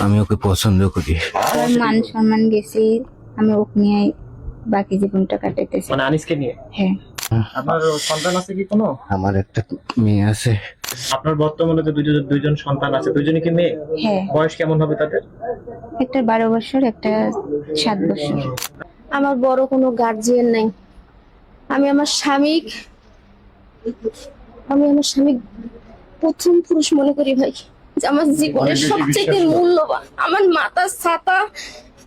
আমি ওকে পছন্দ করি। আমার মান সম্মান গেছে, আমি ওকে নিয়ে বাকি জীবনটা কাটাইতেছি। মানে আনিসকে নিয়ে? হ্যাঁ। আপনার সন্তান আছে কি কোনো? আমার একটা মেয়ে আছে। আপনার বর্তমানে যে দুইজন সন্তান আছে, দুইজনই কি মেয়ে? হ্যাঁ। বয়স কেমন হবে তাদের? একটা 12 বছর, একটা 7 বছর। আমার বড় কোনো গার্জিয়ান নাই। আমি আমার স্বামী প্রথম পুরুষ মনে করি ভাই, যে আমার জীবনের সবচেয়ে মূল্যবান। আমার মাথার ছাতা,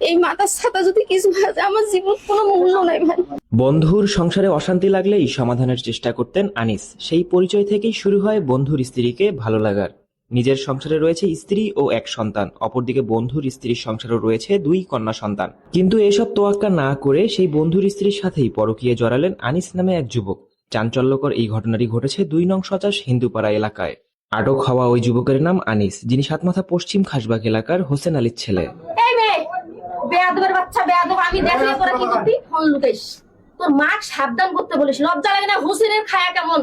এই মাথার ছাতা যদি কিছু হয়, আমার জীবন কোনো মূল্য নাই ভাই। বন্ধুর সংসারে অশান্তি লাগলেই সমাধানের চেষ্টা করতেন আনিস। সেই পরিচয় থেকেই শুরু হয় বন্ধুর স্ত্রীকে ভালো লাগার। নিজের সংসারে রয়েছে স্ত্রী ও এক সন্তান, অপরদিকে বন্ধুর স্ত্রীর সংসারেও রয়েছে 2 কন্যা সন্তান। কিন্তু এসব তোয়াক্কা না করে সেই বন্ধুর স্ত্রীর সাথেই পরকীয়ে জড়ালেন আনিস নামে এক যুবক। চাঞ্চল্যকর এই ঘটনাটি ঘটেছে 2 নং 50 হিন্দুপাড়া এলাকায়। আটক হওয়া ওই যুবকের নাম আনিস, যিনি সাতমাথা পশ্চিম খাসবাগ এলাকার হোসেন আলীর ছেলে। এই মেয়ে, বেয়াদবের বাচ্চা, বেয়াদব। আমি দেখলে তোরা কি করতি? ফোন লুকাইস। তোর মা সাবধান করতে বলিস। লজ্জা লাগে না? হোসেনের খায়া কেমন,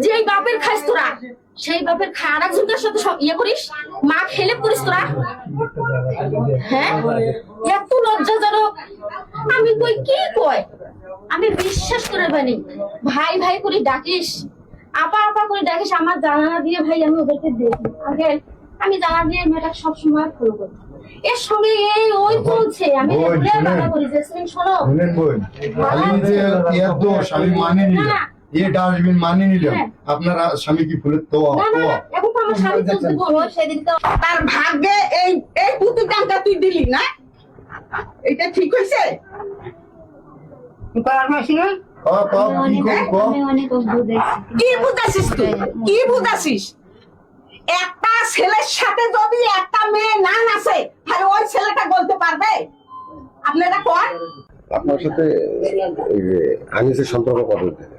যেই বাপের খাইস তোরা, সেই বাপের খায় আর একজনকার সাথে ইয়ে করিস, মা খেলে করিস তোরা। হ্যাঁ, এত লজ্জাজনক। আমি কই কি কয়, আমি বিশ্বাস করে পারি। ভাই ভাই করে ডাকিস, আপা আপা করে ডাকিস। আমার জানালা দিয়ে ভাই আমি ওদেরকে দেখি। আগে আমি জানালা দিয়ে মেয়েটাকে সবসময় ফলো করি। এর সঙ্গে এই ওই চলছে। আমি বাধা করি যে শোনো, স্বামী মানে নিল, এই ডাস্টবিন মানে নিল, আপনার স্বামী কি ফুলের তো এখন তো আমার স্বামী চলতে বলবো। সেদিন তো তার ভাগ্যে এই এই পুতুল দামটা তুই দিলি না, এটা ঠিক হয়েছে? আমি অনেক বুঝাইছি। কি বুঝাছিস তুই? কি বুঝাছিস? একটা ছেলের সাথে যদি একটা মেয়ে না নাচে, তাহলে ওই ছেলেটা বলতে পারবে? আপনারা কোন? আপনার সাথে এই যে আনিসের সম্পর্ক কত থেকে?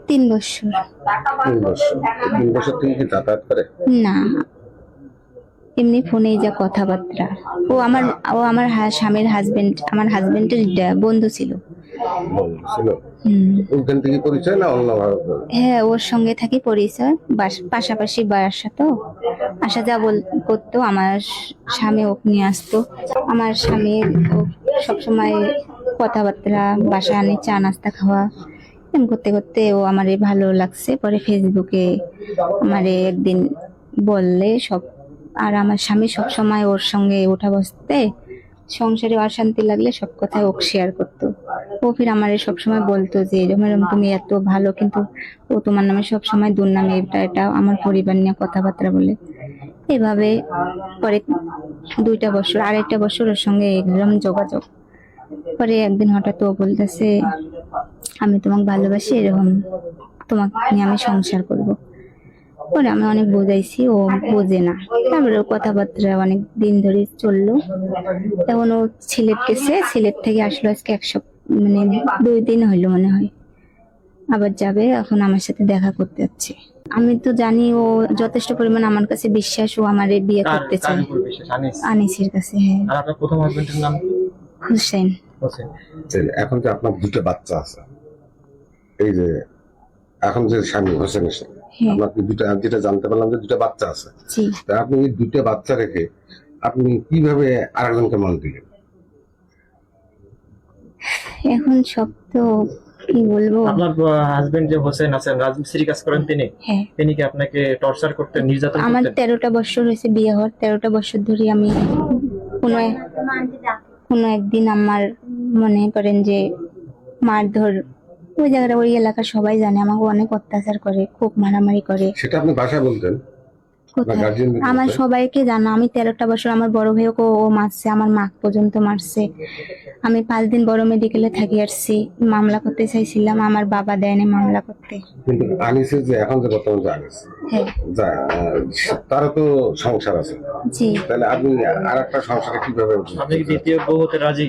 3 বছর। 3 বছর। 3 বছর থেকে কি যাতায়াত করে? না, এমনি ফোনে যা কথাবার্তা। ও আমার স্বামীর হাজবেন্ড, আমার হাজবেন্ডের বন্ধু ছিল। ছিল? ওখান থেকে পরিচয় না অন্যভাবে? হ্যাঁ, ওর সঙ্গে থাকি পরিচয়, পাশাপাশি বাসা তো, আসা যা করতো। আমার স্বামী ওকে নিয়ে আসতো। আমার স্বামী সবসময় কথাবার্তা, বাসা আনে, চা নাস্তা খাওয়া, এরকম করতে করতে ও আমারে ভালো লাগছে। পরে ফেসবুকে আমারে একদিন বললে সব, আর আমার স্বামী সবসময় ওর সঙ্গে উঠা বসতে, সংসারে অশান্তি লাগলে সব কথা ওকে শেয়ার করতো। ও ফির আমারে সবসময় বলতো যে এরকম এরকম তুমি এত ভালো, কিন্তু ও তোমার নামে সবসময় দুর্নামে এটা আমার পরিবার নিয়ে কথাবার্তা বলে। এভাবে পরে 2টা বছর, 2.5 বছর ওর সঙ্গে এরকম যোগাযোগ। পরে একদিন হঠাৎ ও বলতেছে আমি তোমাকে ভালোবাসি, এরকম তোমাকে নিয়ে আমি সংসার করব। পরে আমি অনেক বোঝাইছি, ও বোঝে না। তারপরে ওর কথাবার্তা অনেক দিন ধরে চললো। এখন ও সিলেট গেছে, সিলেট থেকে আসলো আজকে 1 সপ্তাহ, মানে 2 দিন হইলো মনে হয়। আবার যাবে, এখন আমার সাথে দেখা করতে যাচ্ছে। আমি তো জানি ও যথেষ্ট পরিমাণ আমার কাছে বিশ্বাস, ও আমারে বিয়ে করতে চায়। আনিসের কাছে। হ্যাঁ। আর আপনার প্রথম হাজবেন্ডের নাম? হোসেন। এখন যে আপনার 2টা বাচ্চা আছে, এই যে এখন যে স্বামী হোসেনের সাথে আপনার কি 2টা, যেটা জানতে পারলাম যে 2টা বাচ্চা আছে, তা আপনি এই 2টা বাচ্চা রেখে আপনি কিভাবে আরেকজনকে মান দিলেন? এখন সব তো কি বলবো। আপনার হাজবেন্ড যে হোসেন আছেন, রাজমিস্ত্রি কাজ করেন তিনি? হ্যাঁ। তিনি কি আপনাকে টর্চার করতেন, নির্যাতন করতেন? আমার 13টা বছর হয়েছে বিয়ে হওয়ার। 13টা বছর ধরে আমি কোনো একদিন আমার মনে করেন যে মারধর, ওই জায়গাটা, ওই এলাকার সবাই জানে আমাকে অনেক অত্যাচার করে, খুব মারামারি করে। সেটা আপনি বাসায় বলতেন? আমার সবাইকে জানা। আমি 13টা বছর, আমার বড় ভাইকে ও মারছে, আমার মা পর্যন্ত মারছে। আমি 5 দিন বড় মেডিকেলে থাকি আসছি, মামলা করতে চাইছিলাম, আমার বাবা দেয়নি মামলা করতে। কিন্তু আনিসের যে এখন যে বর্তমান যে আনিস, তারও তো সংসার আছে। জি। তাহলে আপনি আরেকটা সংসারে কিভাবে? আপনি কি দ্বিতীয় বউ হতে রাজি?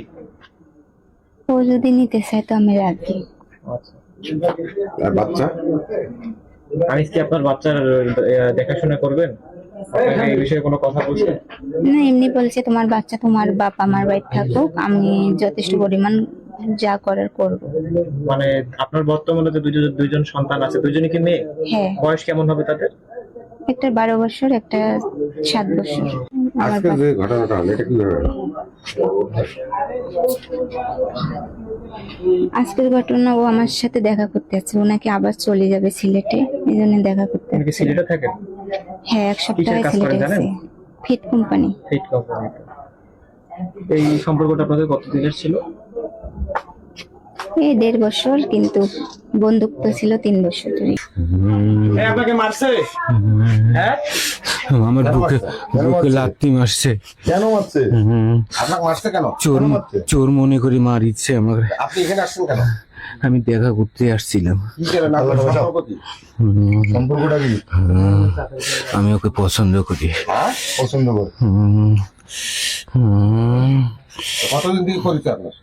ও যদি নিতে চায় তো আমি রাজি। আর বাচ্চা? আনিস কি আপনার বাচ্চার দেখাশোনা করবেন? এই বিষয়ে কোনো কথা বলছেন? না, এমনি বলছে তোমার বাচ্চা তোমার বাবা আমার বাড়ি থাকুক, আমি যথেষ্ট পরিমাণ যা করার করব। মানে আপনার বর্তমানে যে দুইজন সন্তান আছে, দুইজনই কি মেয়ে? হ্যাঁ। বয়স কেমন হবে তাদের? একটা 12 বছর, একটা 7 বছর। আমার আজকে যে ঘটনাটা হলো এটা কিভাবে হলো? আজকের ঘটনা, ও আমার সাথে দেখা করতে যাচ্ছে, ও নাকি আবার চলে যাবে সিলেটে, এই জন্য দেখা করতে আপনি কি যাচ্ছে। সিলেটে থাকেন? হ্যাঁ, এক সপ্তাহে কিসের কাজ সিলেটে করেন জানেন? আছে, ফিট কোম্পানি। ফিট কোম্পানিতে। এই সম্পর্কটা আপনাদের কতদিনের ছিল? এই 1.5 বছর, কিন্তু বন্ধুত্ব ছিল 3 বছর ধরে। আপনাকে মারছে? হ্যাঁ, আমার বুকে বুকে লাথি মারছে। কেন মারছে? হুম, আপনাকে মারছে কেন? চোর কেন মারছে? চোর মনে করে মারিচ্ছে আমাকে। আপনি এখানে আসছেন কেন? আমি দেখা করতে আসছিলাম। কি করেন? আপনার সম্পর্ক কি? হুম, সম্পর্কটা কি? আমি ওকে পছন্দ করি। হ্যাঁ, পছন্দ করে। হুম, হুম, কতদিন থেকে পরিচয় আপনার?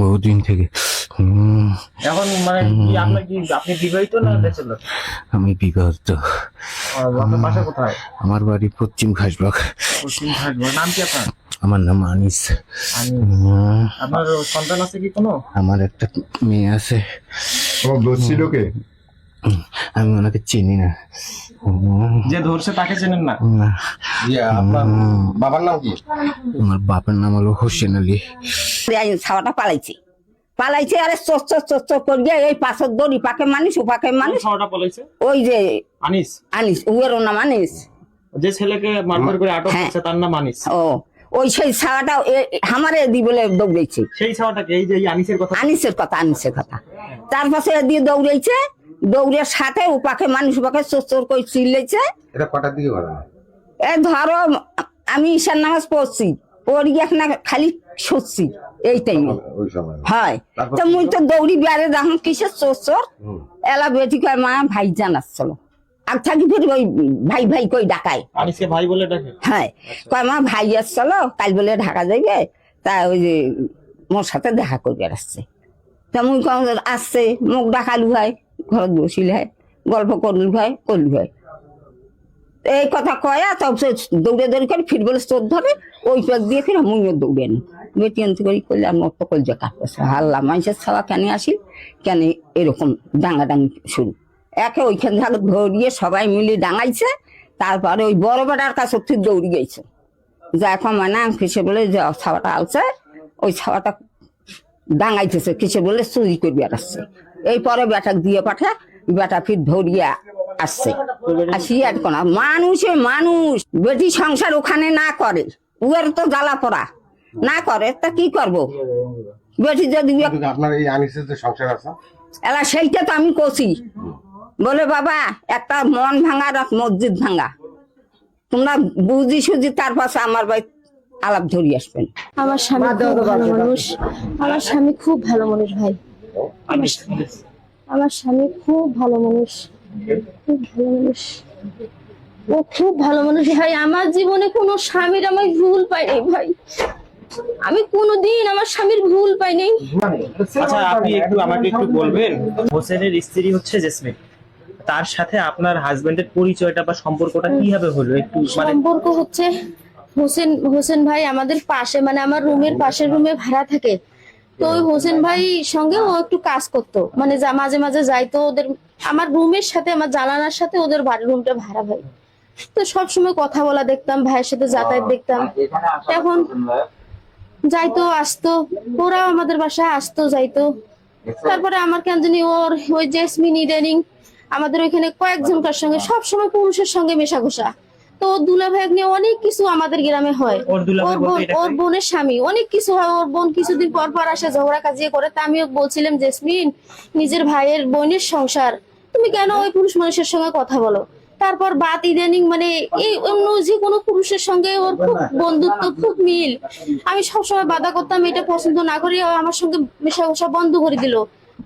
বহুদিন থেকে। হুম, এখন মানে কি আপনার কি আপনি বিবাহিত না ব্যাচেলর? আমি বিবাহিত। আপনার বাসা কোথায়? আমার বাড়ি পশ্চিম ঘাসবাগ। পশ্চিম ঘাটবাড়ি। নাম কি আপনার? আমার নাম আনিস। আমি হুম, আপনার সন্তান আছে কি কোনো? আমার একটা মেয়ে আছে। তোমার দোষ ছিল কে? আমি ওনাকে চিনি না। হুম, যে ধরছে তাকে চেনেন না? না, আপনার বাবার নাম কি? আমার বাপের নাম হলো হোসেন আলী। ছাওয়াটা পালাইছে আরে চোর করিয়া এই পাশের দড়ি পাকে মানুষ ও পাকে মানুষ। ছটা পলাইছে? ওই যে আনিস? আনিস, উয়ের নাম আনিস। যে ছেলেকে মারধর করে আটক হ্যাঁ। করছে তার নাম আনিস? ও ওই সেই ছাওয়াটা আমারে দি বলে দৌড়েছে। সেই ছাওয়াটাকে, এই যে এই আনিসের কথা? আনিসের কথা তার পাশে দিয়ে দৌড়েছে, দৌড়ের সাথে ও পাকে মানুষ পাকে চোর করে চিল্লেছে। এটা কটার দিকে ঘটনা? এ ধরো আমি ঈশান নামাজ পড়ছি, পড়ি এখন খালি শুচ্ছি এই টাইমে ওই সময় হয়। তারপর তো মুই তো দৌড়ি বেড়ে দেখুন কিসের চোর এলা বেটি কয় মা ভাই জানাচ্ছিল আর থাকি ফের ওই ভাই কই ডাকায়। আনিসকে ভাই বলে ডাকে? হ্যাঁ, কয় মা ভাই আসছিল কাল বলে ঢাকা যাইবে, তা ওই যে মোর সাথে দেখা করবে আসছে। তা মুই আসছে, মুখ ডাকালু হয়, ঘর বসিল হয়, গল্প করলু হয়। এই কথা কয়া তব সে দৌড়ে করে ফির বলে চোর ধরে ওই পাক দিয়ে ফির মুইও দৌড়ে নি বেটি আনতে করি করলে আর মতো কলজা কাটতেছে হাল্লা মানুষের ছাওয়া কেন আসি কেন এরকম ডাঙাডাঙি শুরু। একে ওইখান থেকে ধরিয়ে সবাই মিলে ডাঙাইছে, তারপরে ওই বড় বেটার কাছে ঠিক দৌড়ি গেছে, যা কমায় না কিসে বলে যে ছাওয়াটা আলছে, ওই ছাওয়াটা ডাঙাইতেছে কিসে বলে চুরি করে বেড়াচ্ছে। এই পরে বেটা দিয়ে পাঠা, বেটা ফির ধরিয়া আসছে। আসি আর কোন মানুষ বেটি সংসার ওখানে না করে, উয়ার তো জ্বালা পড়া না করে, তা কি করব বেটি যদি কিন্তু আপনার এই আনিসের যে সংসার আছে এলা সেইটা তো আমি কছি বলে বাবা একটা মন ভাঙা আর মসজিদ ভাঙা, তোমরা বুঝি সুঝি তার পাশে আমার বাড়ি আলাপ ধরি আসবেন। আমার স্বামী খুব ভালো মানুষ, আমার স্বামী খুব ভালো মানুষ ভাই। আমার স্বামী খুব ভালো মানুষ, খুব ভালো মানুষ, ও খুব ভালো মানুষ ভাই। আমার জীবনে কোনো স্বামীর আমি ভুল পাইনি ভাই, আমি কোনোদিন আমার স্বামীর ভুল পাইনি। আচ্ছা, আপনি আমাকে একটু বলবেন, হোসেনের স্ত্রী হচ্ছে জেসমিন, তার সাথে আপনার হাজবেন্ডের পরিচয়টা বা সম্পর্কটা কিভাবে হলো একটু মানে? সম্পর্ক হচ্ছে হোসেন ভাই আমাদের পাশে, মানে আমার রুমের পাশের রুমে ভাড়া থাকে। তো ওই হোসেন ভাই সঙ্গে ও একটু কাজ করতো, মানে মাঝে মাঝে যাইতো ওদের আমার রুমের সাথে, আমার জানালার সাথে ওদের বাড়ির রুমটা ভাড়া ভাই। তো সবসময় কথা বলা দেখতাম, ভাইয়ের সাথে যাতায়াত দেখতাম। এখন যাইতো আসতো, ওরাও আমাদের বাসায় আসতো যাইতো। তারপরে আমার কেন জানি ওই জেসমিন ইদানিং আমাদের ওইখানে কয়েকজনকার সঙ্গে সবসময় পুরুষের সঙ্গে মেশাঘোষা। তো দুলা ভাই নিয়ে অনেক কিছু আমাদের গ্রামে হয়, ওর বোনের স্বামী অনেক কিছু হয়। ওর বোন কিছুদিন পর পর আসে ঝগড়া কাজিয়ে করে। তা আমিও বলছিলাম জেসমিন নিজের ভাইয়ের বোনের সংসার, তুমি কেন ওই পুরুষ মানুষের সঙ্গে কথা বলো? তারপর বাদ ইদানিং মানে এই অন্য যে কোনো পুরুষের সঙ্গে ওর খুব বন্ধুত্ব, খুব মিল। আমি সবসময় বাধা করতাম, এটা পছন্দ না করে আমার সঙ্গে মেশাঘোষা বন্ধ করে দিল।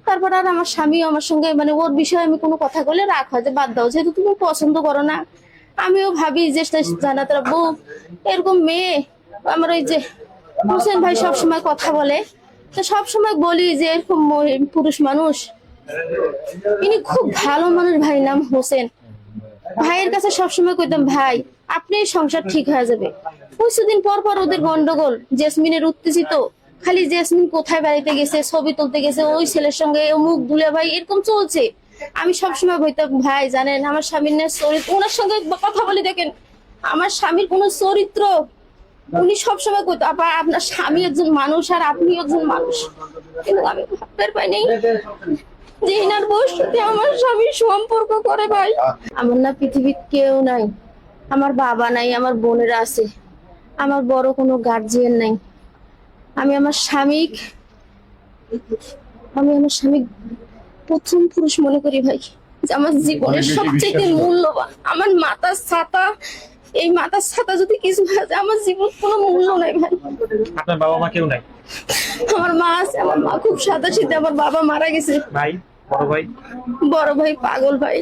তারপর আর আমার স্বামী আমার সঙ্গে মানে ওর বিষয়ে আমি কোনো কথা বলে রাগ হয় যে বাদ দাও, যেহেতু তুমি পছন্দ করো না। আমিও ভাবি যে জানাতে বউ এরকম মেয়ে, আমার ওই যে হোসেন ভাই সবসময় কথা বলে, তো সবসময় বলি যে এরকম পুরুষ মানুষ, ইনি খুব ভালো মানুষ ভাই, নাম হোসেন। ভাইয়ের কাছে সবসময় কইতাম ভাই আপনি সংসার ঠিক হয়ে যাবে। কিছুদিন পর পর ওদের গন্ডগোল, জেসমিনের উত্তেজিত, খালি জেসমিন কোথায় বাড়িতে গেছে, ছবি তুলতে গেছে, ওই ছেলের সঙ্গে মুখ ধুলে ভাই এরকম চলছে। আমি সবসময় বলতাম ভাই জানেন আমার স্বামীর চরিত্র, ওনার সঙ্গে কথা বলে দেখেন আমার স্বামীর কোনো চরিত্র, উনি সবসময় কইতো আপা আপনার স্বামী একজন মানুষ আর আপনি একজন মানুষ, কিন্তু আমি ভাবতে পাই নাই যে এনার বউর সাথে আমার স্বামী সম্পর্ক করে। ভাই আমার না পৃথিবীর কেউ নাই, আমার বাবা নাই, আমার বোনেরা আছে, আমার বড় কোনো গার্জিয়ান নাই। আমি আমার স্বামী প্রথম পুরুষ মনে করি ভাই, যে আমার জীবনের সবচেয়ে মূল্যবান। আমার মাথার ছাতা, এই মাথার ছাতা যদি কিছু হয়ে যায় আমার জীবন কোনো মূল্য নাই ভাই। আপনার বাবা মা কেউ নাই? আমার মা আছে, আমার মা খুব সাদাসিধে, আমার বাবা মারা গেছে। ভাই, বড় ভাই? বড় ভাই পাগল ভাই।